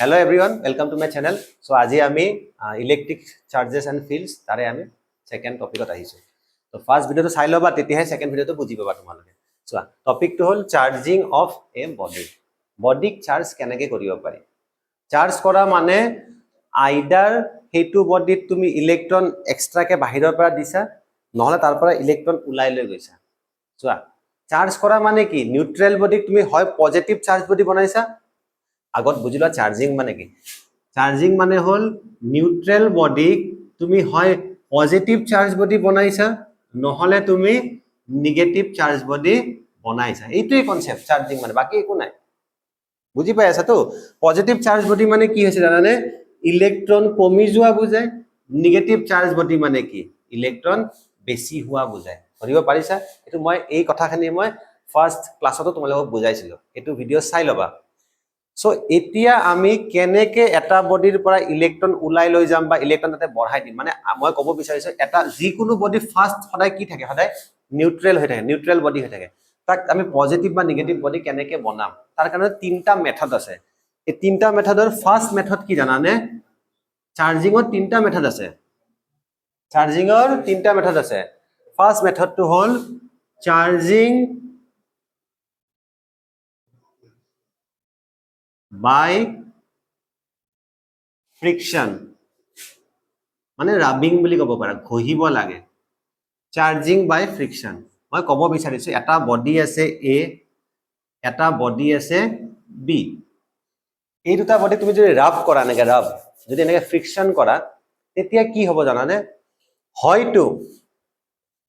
Hello everyone, welcome to my channel. So আজি আমি electric charges and fields তারে আমি সেকেন্ড টপিকত আহিছো। তো ফার্স্ট ভিডিওটো চাই লবা তেতিয়াহে সেকেন্ড ভিডিওটো বুজি পাবা তোমালোকে। সো টপিকটো হল চার্জিং অফ এ বডি। বডিক চার্জ কেনেকে কৰিব পাৰি। চাৰ্জ কৰা মানে আইদাৰ হেতু বডিত তুমি ইলেক্ট্ৰন এক্সট্ৰাকে বাহিৰৰ পৰা দিছা নহলে তাৰ পৰা ইলেক্ট্ৰন উলাই লৈ গৈছা। সো চাৰ্জ কৰা মানে কি নিউট্ৰেল বডিক তুমি হয় পজিটিভ চার্জ বডি বনাইছা আগত বুজিলা চার্জিং মানে কি চার্জিং মানে হল নিউট্রেল বডি তুমি হয় পজিটিভ চার্জ বডি বনাইছা নহলে তুমি নেগেটিভ চার্জ বডি বনাইছা এইটোই কনসেপ্ট চার্জিং মানে বাকি একো নাই বুজি পাই আছা তো পজিটিভ চার্জ বডি মানে কি হৈছে জানানে ইলেক্ট্রন কমি যোৱা বুজায় নেগেটিভ চাৰ্জ বডি মানে কি ইলেক্ট্ৰন বেছি হোৱা বুজায় ধৰিব পাৰিছা এটো মই এই কথাখিনি মই ফার্স্ট ক্লাসতো তোমালোকক বুজাইছিলো এটো ভিডিও চাই লবা সো এতিয়া আমি কেনেকে এটা বডিৰ পৰা ইলেক্ট্ৰন উলাই লৈ যাম বা ইলেক্ট্ৰন তাতে বঢ়াই দিম মানে মই কব বিচাৰিছো এটা যিকোনো বডি ফাৰ্স্ট সদায় কি থাকে সদায় নিউট্ৰেল হৈ থাকে নিউট্ৰেল বডি হৈ থাকে তাক আমি পজিটিভ বা নেগেটিভ বডি কেনেকে বনাম তাৰ কাৰণে তিনটা মেথড আছে এই তিনটা মেথডৰ ফাৰ্স্ট মেথড কি জানানে চাৰ্জিংৰ তিনটা মেথড আছে চাৰ্জিংৰ তিনটা মেথড আছে ফাৰ্স্ট মেথডটো হল চাৰ্জিং by friction মানে ৰাবিং বুলি কব পাৰা ঘহিব লাগে চাৰ্জিং বাই ফ্ৰিকশন মই কব বিচাৰিছো এটা বডি আছে এ এটা বডি আছে বি এই দুটা বডি তুমি যদি রাব কৰা নেকে ৰাব যদি এনেকে ফ্ৰিকশন কৰা তেতিয়া কি হ'ব জানানে হয়তো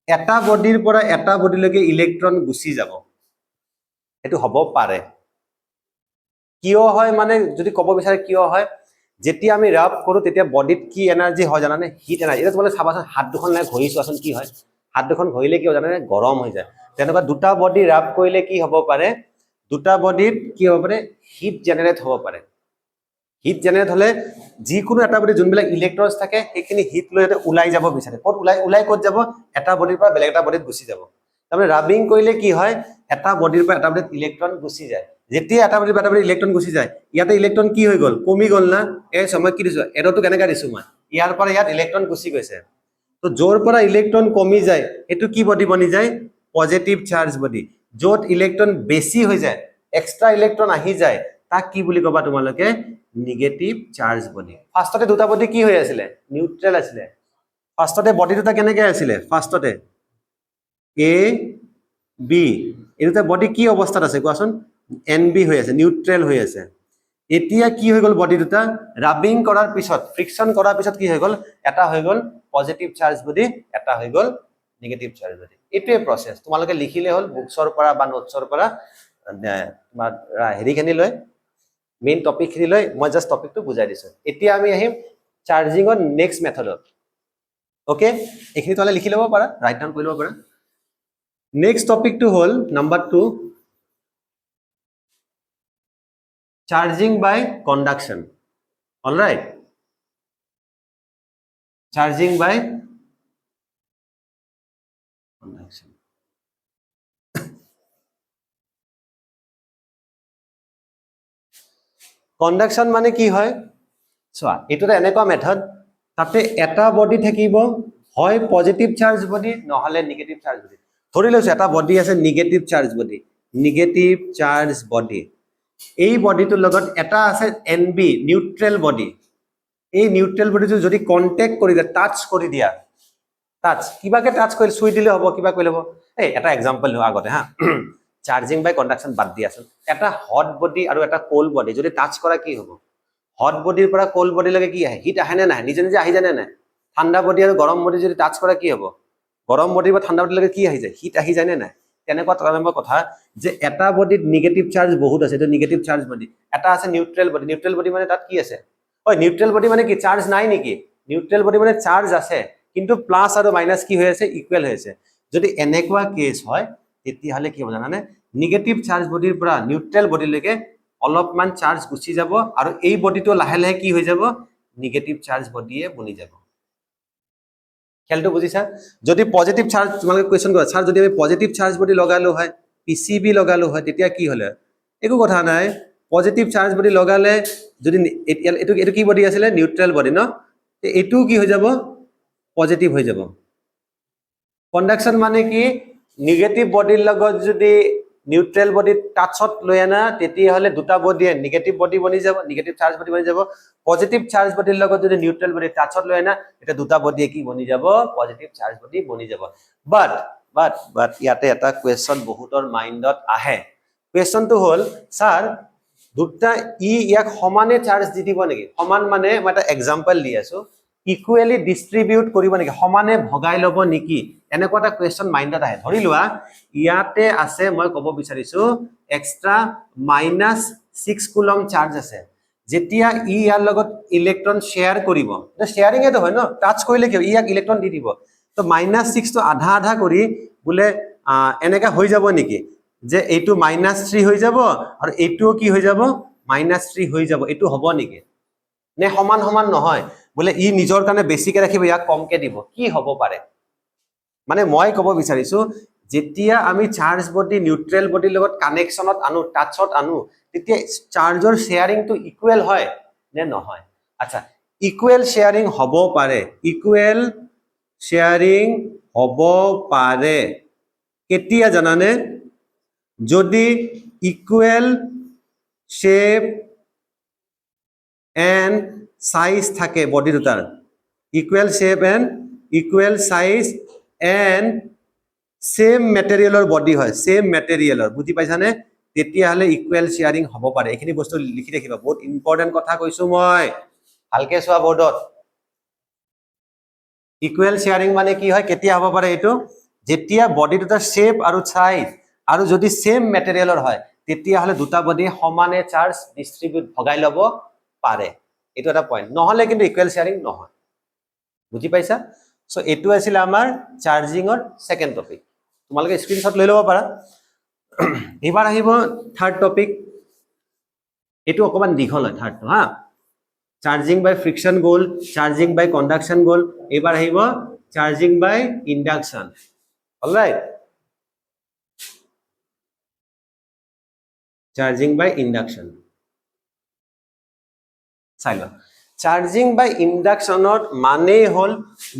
এটা বডিৰ পৰা এটা বডিলৈকে ইলেক্ট্ৰন গুচি যাব এটো হ'ব পাৰে কিয় হয় মানে যদি কব বিচাৰে কিয় হয় যেতিয়া আমি ৰাব কৰো তেতিয়া বডিত কি এনাৰ্জি হয় জানানে হিট এনাৰ্জি এটা তোমালে চাবাচোন হাত দুখন লাগে ঘহিছোৱাচোন কি হয় হাত দুখন ঘহিলে কি হয় জানানে গৰম হৈ যায় তেনেকুৱা দুটা বডি ৰাব কৰিলে কি হ'ব পাৰে দুটা বডিত কি হ'ব পাৰে হিট জেনাৰেট হ'ব পাৰে হিট জেনাৰেট হলে যিকোনো এটা বডি যোনবিলাক ইলেক্ট্ৰনছ থাকে সেইখিনি হিট লৈ এটা উলাই যাব বিচাৰে ক'ত উলাই ক'ত যাব এটা বডিৰ পৰা বেলেগ এটা বডিত গুচি যাব তাৰমানে ৰাবিং কৰিলে কি হয় এটা বডিৰ পৰা এটা বডিত ইলেক্ট্ৰন গুচি যায় যেতিয়া এটা বডিৰ পৰা এটা বডিত ইলেক্ট্ৰন গুচি যায় ইয়াতে ইলেক্ট্ৰন কি হৈ গল কমি গল না এই সময় কি দিছো এৰটো কেনেকা দিছো মই ইয়াৰ পৰা ইয়াত ইলেক্ট্ৰন গুচি গৈছে তো জোৰ পৰা ইলেক্ট্ৰন কমি যায় এটো কি বডি বনি যায় পজিটিভ চাৰ্জ বডি যত ইলেক্ট্ৰন বেছি হৈ যায় এক্সট্ৰা ইলেক্ট্ৰন আহি যায় তাক কি বুলি কবা তোমালোকে নেগেটিভ চাৰ্জ বডি ফাৰ্স্টতে দুটা বডি কি হৈ আছিল নিউট্ৰেল আছিল ফাৰ্স্টতে বডি দুটা কেনেকে আছিল ফাৰ্স্টতে এ বি এই দুটা বডি কি অৱস্থাত আছে কোৱাচোন এনবি হৈ আছে নিউট্ৰেল হৈ আছে এতিয়া কি হৈ গল বডি দুটা ৰাবিং কৰাৰ পিছত ফ্ৰিকশন কৰাৰ পিছত কি হৈ গল এটা হৈ গল পজিটিভ চাৰ্জ বডি এটা হৈ গল নেগেটিভ চাৰ্জ বডি এটোৱে প্ৰসেস তোমালোকে লিখিলে হল বুকছৰ পৰা বা নোটছৰ পৰা তোমাৰ হেৰিখিনি লৈ মেইন টপিক খিনি লৈ মই জাস্ট টপিকটো বুজাই দিছো এতিয়া আমি আহিম চাৰ্জিংৰ নেক্সট মেথডত ওকে এখিনি তোলে লিখি লব পাৰা ৰাইট ডাউন কৰি লব পাৰা নেক্সট টপিকটো হল number 2 charging by conduction all right charging by conduction conduction মানে কি হয় চোৱা এটোটা এনেকুৱা মেথড তাতে এটা বডি থাকিব হয় পজিটিভ চাৰ্জ বডি নহলে নেগেটিভ চাৰ্জ বডি ধৰি লৈছো এটা বডি আছে নেগেটিভ চাৰ্জ বডি এই বডিটোৰ লগত এটা আছে এনবি নিউট্ৰেল বডি এই নিউট্ৰেল বডিটো যদি কন্টাক্ট কৰি দিয়া টাচ কৰি দিয়া টাচ কিবাকে টাচ কৰি সুই দিলে হ'ব কিবা কইলে হ'ব এই এটা এক্সাম্পল লো আগতে হা চার্জিং বাই কন্ডাকশন বাদ দিয়াছোন এটা হট বডি আৰু এটা কোল্ড বডি যদি টাচ কৰা কি হ'ব হট বডিৰ পৰা কোল্ড বডি লগে কি আহে হিট আহে না নাই নিজে নিজে আহি জানে না ঠান্ডা বডি আৰু গৰম বডি যদি টাচ কৰা কি হ'ব গৰম বডি বা ঠান্ডা বডি লগে কি আহি যায় হিট আহি যায় না তেনেকুৱা তৰম্ব কথা যে এটা বডিত নেগেটিভ চাৰ্জ বহুত আছে এটা নেগেটিভ চাৰ্জ বডি এটা আছে নিউট্ৰেল বডি মানে তাত কি আছে ওই নিউট্ৰেল বডি মানে কি চাৰ্জ নাই নেকি নিউট্ৰেল বডি মানে চাৰ্জ আছে কিন্তু প্লাস আৰু মাইনাস কি হৈ আছে ইকুৱেল হৈ আছে যদি এনেকুৱা কেস হয় তেতিয়া হলে কি হ'ব জানানে নেগেটিভ চাৰ্জ বডিৰ পৰা নিউট্ৰেল বডিলৈকে অলপমান চাৰ্জ গুচি যাব আৰু এই বডিটো লাহে লাহে কি হৈ যাব নেগেটিভ চার্জ বডিয়ে বনি যাব খেলটো বুজিছা যদি পজিটিভ চার্জ তোমাকে কোয়েশ্চন কৰা স্যার যদি আমি পজিটিভ চার্জ বডি লগালো হয় পিসিবি লগালো হয় তেতিয়া কি হলে একো কথা নাই পজিটিভ চাৰ্জ বডি লগালে যদি এটো কি বডি আছিলে নিউট্ৰেল বডি ন এটো কি হৈ যাব পজিটিভ হৈ যাব কন্ডাকশন মানে কি নিগেটিভ বডিৰ লগত যদি নিউট্ৰেল বডি টাচত লৈ আনা তেতিয়া হলে দুটা বডি নিগেটিভ বডি বনি যাব নিগেটিভ চাৰ্জ বডি বনি যাব পজিটিভ চাৰ্জ বডিৰ লগত যদি নিউট্ৰেল বডি টাচত লৈ আনা এটা দুটা বডি কি বনি যাব পজিটিভ চাৰ্জ বডি বনি যাব বাট ইয়াতে এটা কোৱেশ্চন বহুতৰ মাইন্ডত আহে কোৱেশ্চনটো হল স্যাৰ দুটা ইয়াক সমানে চাৰ্জ দি দিব নেকি সমান মানে মই এটা এক্সাম্পল দি আছো ইকুৱেলি ডিস্ট্ৰিবিউট কৰিব নেকি সমানে ভগাই লব নেকি এনেকুৱা এটা কোৱেশ্চন মাইন্ডত আহে ধৰি লোৱা ইয়াতে আছে মই কব বিচাৰিছো এক্সট্ৰা -6 কুলম চাৰ্জ আছে যেতিয়া ইয়াৰ লগত ইলেক্ট্ৰন শেয়াৰ কৰিব এটা শেয়াৰিং এটো হয় ন টাচ কৰিলে কি ইয়াক ইলেক্ট্ৰন দি দিব তো -6 তো আধা আধা কৰি বুলে এনেকা হৈ যাব নেকি যে এইটো -3 হৈ যাব আৰু এইটোও কি হৈ যাব -3 হৈ যাব এইটো হ'ব নেকি নে সমান সমান নহয় বুলে ই নিজৰ কাৰণে বেছিকে ৰাখিব ইয়াক কমকে দিব কি হ'ব পাৰে মানে মই কব বিচাৰিছো যেতিয়া আমি চাৰ্জ বডি নিউট্ৰেল বডিৰ লগত কানেকশনত আনো টাচত আনো তেতিয়া চাৰ্জৰ শেয়াৰিং টু ইকুৱেল হয় নে নহয় আচ্ছা ইকুৱেল শেয়াৰিং হ'ব পাৰে ইকুৱেল শেয়াৰিং হ'ব পাৰে কেতিয়া জানানে যদি ইকুৱেল শেপ এন্ড সাইজ থাকে বডি দুটাৰ equal shape and equal size and same মেটেৰিয়েলৰ বডি হয় সেম মেটেৰিয়েলৰ বুজি পাইছানে তেতিয়া হলে ইকুৱেল শেয়াৰিং হ'ব পাৰে এইখিনি বস্তু লিখি ৰাখিবা বহুত ইম্পৰ্টেন্ট কথা কৈছো মই ভালকে চোৱা বৰ্ডত ইকুৱেল শেয়াৰিং মানে কি হয় কেতিয়া হ'ব পাৰে এইটো যেতিয়া বডি দুটাৰ শেপ আৰু সাইজ আৰু যদি সেম মেটেৰিয়েলৰ হয় তেতিয়া হলে দুটা বডি সমানে চাৰ্জ ডিস্ট্ৰিবিউট ভগাই লব পাৰে এটো এটা পয়েন্ট নহলে কিন্তু ইকুৱেল শেয়াৰিং নহয় বুজি পাইছা সো এটো আছিল আমাৰ চাৰ্জিংৰ সেকেন্ড টপিক তোমালোকে স্ক্ৰিনশ্বট লৈ লব পাৰা এবাৰ আহিব থাৰ্ড টপিক এটো অকমান দীঘল হয় থাৰ্ডটো হা চাৰ্জিং বাই ফ্ৰিকশন গ'ল চাৰ্জিং বাই কন্ডাকশন গ'ল এবাৰ আহিব চাৰ্জিং বাই ইন্ডাকশন অলৰাইট চাৰ্জিং বাই ইন্ডাকশন চাইলো চাৰ্জিং বাই ইন্ডাকশনৰ মানে হল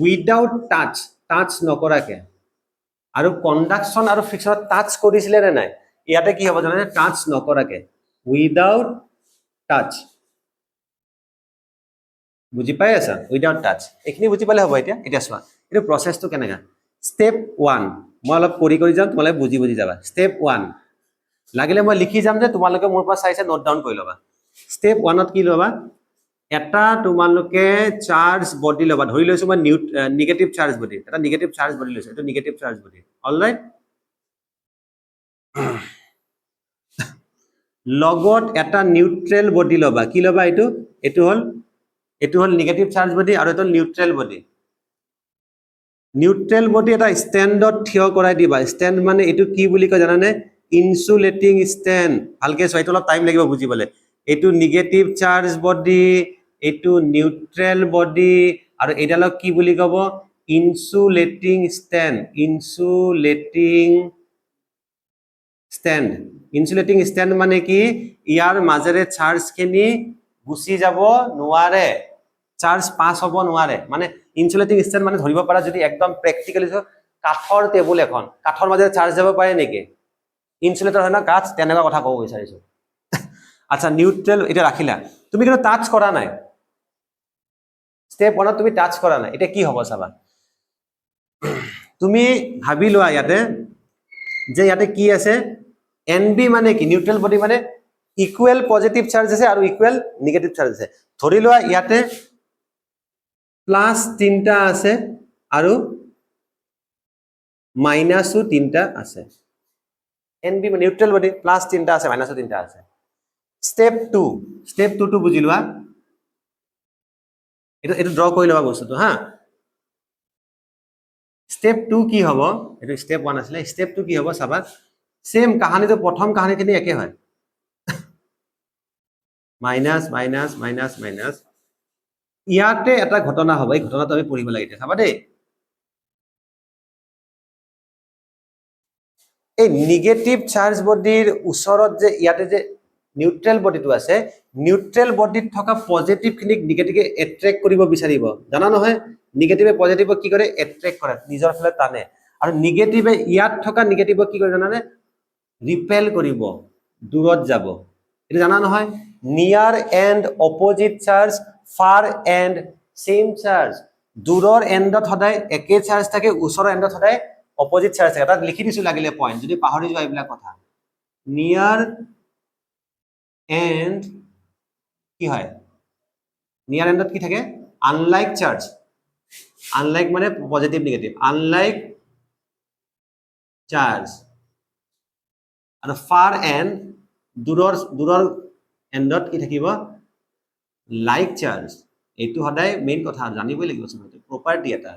উইদাউট টাচ নকৰাকে আৰু কন্ডাকশন আৰু ফ্ৰিকশনত টাচ কৰিছিলে নে নাই ইয়াতে কি হ'ব জানে টাচ নকৰাকে উইদাউট টাচ বুজি পাই আছা উইদাউট টাচ এখিনি বুজি পালে হ'ব এতিয়া চোৱা এটো প্ৰসেসটো কেনেকা স্টেপ 1 মই অলপ কৰি যাম তোমালোকে বুজি যাবা স্টেপ 1 লাগিলে মই লিখি যাম যে তোমালোকে মোৰ পৰা চাইছে নোট ডাউন কৰি লবা স্টেপ 1 ত কি লবা এটা তোমালোকে চাৰ্জ বডি লবা ধৰি লৈছো মই নিগেটিভ চাৰ্জ বডি এটা নিগেটিভ চাৰ্জ বডি লৈছো এটো নিগেটিভ চাৰ্জ বডি অলৰাইট লগত এটা নিউট্ৰেল বডি লবা কি লবা এটো হল নিগেটিভ চাৰ্জ বডি আৰু এটো নিউট্ৰেল বডি এটা ষ্টেণ্ডত থিয় কৰাই দিবা ষ্টেণ্ড মানে এটো কি বুলি কয় জানানে ইনসুলেটিং ষ্টেণ্ড ভালকে চোৱা এটো অলপ টাইম লাগিব বুজিবলে এটো নিগেটিভ চাৰ্জ বডি এটো নিউট্ৰেল বডি আৰু এডালক কি বুলি কব ইনসুলেটিং ষ্টেণ্ড মানে কি ইয়াৰ মাজেৰে চাৰ্জ খিনি গুছি যাব নোৱাৰে চাৰ্জ পাস হ'ব নোৱাৰে মানে ইনসুলেটিং ষ্টেণ্ড মানে ধৰিব পাৰা যদি একদম প্ৰ্যাকটিক্যালি কাঠৰ টেবুল এখন কাঠৰ মাজেৰে চাৰ্জ যাব পাৰে নেকি ইনসুলেটৰ হয় না কাঠ তেনেকুৱা কথা ক'ব বিচাৰিছো আচ্ছা নিউট্ৰেল এটা ৰাখিলা তুমি কিন্তু টাচ কৰা নাই স্টেপ 1 তুমি টাচ কৰা নাই এটা কি হ'ব চাবা তুমি ভাবি লোৱা ইয়াতে যে ইয়াতে কি আছে NB মানে কি নিউট্ৰেল বডি মানে ইকুৱেল পজিটিভ চাৰ্জ আছে আৰু ইকুৱেল নিগেটিভ চাৰ্জ আছে ধৰি লোৱা ইয়াতে প্লাস 3টা আছে আৰু মাইনাসও 3টা আছে NB মানে নিউট্ৰেল বডি প্লাস 3টা আছে মাইনাসও 3টা আছে স্টেপ 2 টো বুজি লোৱা এটো ড্ৰ কৰি লবা বস্তুটো হা স্টেপ 2 কি হ'ব এটো স্টেপ 1 আছিল স্টেপ 2 কি হ'ব চাবা সেম কাহানিটো প্ৰথম কাহানিখিনি একে হয় মাইনাস ইয়াতে এটা ঘটনা হ'ব এই ঘটনাটো আমি পঢ়িব লাগে চাবা দেই এই নিগেটিভ চাৰ্জ বডিৰ ওচৰত যে ইয়াতে যে নিউট্ৰেল বডিটো আছে নিউট্ৰেল বডিত থকা পজিটিভ খিনিক নিগেটিভে এট্ৰেক্ট কৰিব বিচাৰিব জানা নহয় নিগেটিভে পজিটিভক কি কৰে এট্ৰেক্ট কৰে নিজৰ ফালে টানে আৰু নিগেটিভে ইয়াত থকা নিগেটিভক কি কৰে জানানে ৰিপেল কৰিব দূৰত যাব এটা জানা নহয় near end opposite charge far end same charge দূৰৰ এণ্ডত সদায় একে চাৰ্জ থাকে ওচৰৰ এণ্ডত সদায় অপোজিট চাৰ্জ থাকে তাত লিখি দিছো লাগিলে পইণ্ট যদি পাহৰি যোৱা এইবিলাক কথা নিয়াৰ এণ্ড কি হয় নিয়াৰ এণ্ডত কি থাকে আনলাইক চাৰ্জ আনলাইক মানে পজিটিভ নেগেটিভ আনলাইক চাৰ্জ আৰু ফাৰ এণ্ড দূৰৰ এণ্ডত কি থাকিব লাইক চাৰ্জ এইটো সদায় মেইন কথা জানিবই লাগিব চবতে প্ৰপাৰ্টি এটা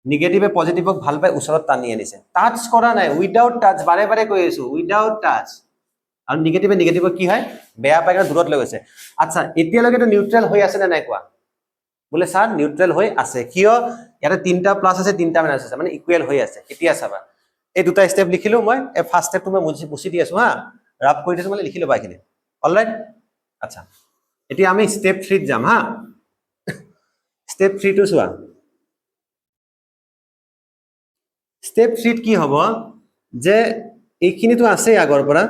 নিগেটিভে পজিটিভক ভাল পাই ওচৰত টানি আনিছে টাচ কৰা নাই উইদাউট টাচ বাৰে বাৰে কৈ আছো উইদাউট টাচ আৰু নিগেটিভে নিগেটিভক কি হয় বেয়া পাই কিনে দূৰত লৈ গৈছে আচ্ছা এতিয়ালৈকে তো নিউট্ৰেল হৈ আছে নে নাই কোৱা বোলে স্যাৰ নিউট্ৰেল হৈ আছে কিয় ইয়াতে তিনটা প্লাস আছে তিনটা মাইনাস আছে মানে ইকুৱেল হৈ আছে এতিয়া চাবা এই দুটা স্টেপ লিখিলো মই এই ফাৰ্স্ট স্টেপটো মই মুছি দি আছো হা ৰাফ কৰি দিছো মানে লিখি লবা এখিনি অলৰাইট আচ্ছা এতিয়া আমি স্টেপ 3 ত যাম হা স্টেপ 3 টো চোৱা স্টেপ 3 ত কি হ'ব যে এইখিনিটো আছে আগৰ পৰা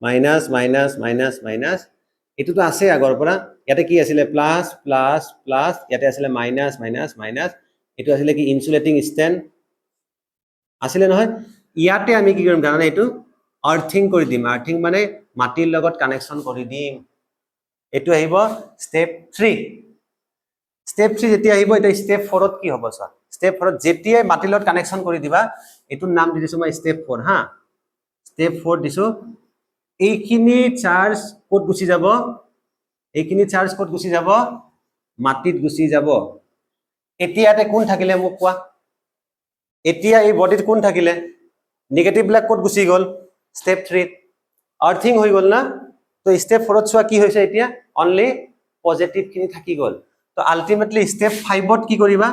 মাইনাস মাইনাস মাইনাস মাইনাস এটোটো আছে আগৰ পৰা ইয়াতে কি আছিল প্লাস প্লাস প্লাস ইয়াতে আছিল মাইনাস মাইনাস মাইনাস এটো আছিল কি ইনসুলেটিং স্ট্যান্ড আছিল নহয় ইয়াতে আমি কি কৰিম জানা এটো আৰ্থিং কৰি দিম আৰ্থিং মানে মাটিৰ লগত কানেকশন কৰি দিম এটো আহিব স্টেপ 3 স্টেপ 3 যেতিয়া আহিব এটা স্টেপ 4 ত কি হ'ব স্যাৰ স্টেপ 4 ত যেতিয়া মাটিৰ লগত কানেকশন কৰি দিবা এটোৰ নাম দি দিছো মই স্টেপ 4 হা স্টেপ 4 দিছো এইখিনি চাৰ্জ ক'ত গুছি যাব এইখিনি চাৰ্জ ক'ত গুছি যাব মাটিত গুছি যাব এতিয়াতে কোন থাকিলে মোক কোৱা এতিয়া এই বডিত কোন থাকিলে নেগেটিভ ব্লক ক'ত গুছি গল স্টেপ 3 আৰ্থিং হৈ গল না তো স্টেপ 4 ত চোৱা কি হৈছে এতিয়া অনলি পজিটিভ খিনি থাকি গল তো আলটিমেটলি স্টেপ 5 ত কি কৰিবা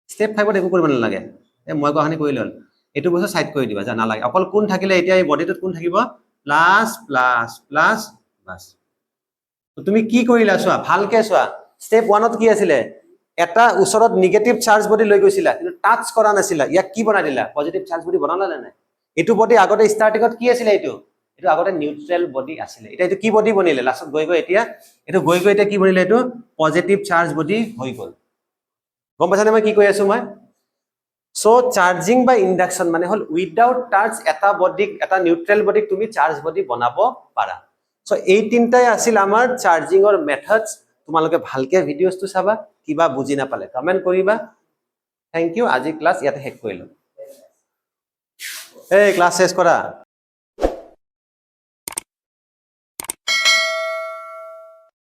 স্টেপ 5 ত একো কৰিব নালাগে মই কহানি কৰি লল এটো বস্তু সাইড কৰি দিবা জানা লাগে অকল কোন থাকিলে এতিয়া এই বডিটোত কোন থাকিব প্লাস প্লাস প্লাস বাস তো তুমি কি কৰিলা চোৱা ভালকে চোৱা স্টেপ 1 ত কি আছিল এটা ওচৰত নেগেটিভ চাৰ্জ বডি লৈ গৈছিলা কিন্তু টাচ কৰা নাছিলা ইয়াক কি বনাই দিলা পজিটিভ চাৰ্জ বডি বনালা নাই এটো বডি আগতে স্টাৰ্টিংত কি আছিল এটো এটো আগতে নিউট্ৰেল বডি আছিল এটা এটো কি বডি বনিলে লাষ্টত গৈ গৈ এতিয়া এটো গৈ গৈ এতিয়া কি বনিলে এটো পজিটিভ চাৰ্জ বডি হৈ গল গম পাছানে মই কি কৈ আছো মই সো চার্জিং বা ইন্ডাকশন মানে হল উইদাউট টাচ এটা বডিক এটা নিউট্ৰেল বডিক তুমি চাৰ্জ বডি বনাব পাৰা সো এই তিনটাই আছিল আমাৰ চাৰ্জিংৰ মেথডস তোমালোকে ভালকে ভিডিওছটো চাবা কিবা বুজি না পালে কমেন্ট কৰিবা থ্যাংক ইউ আজি ক্লাস ইয়াতে শেষ কৰিলো এই ক্লাস শেষ কৰা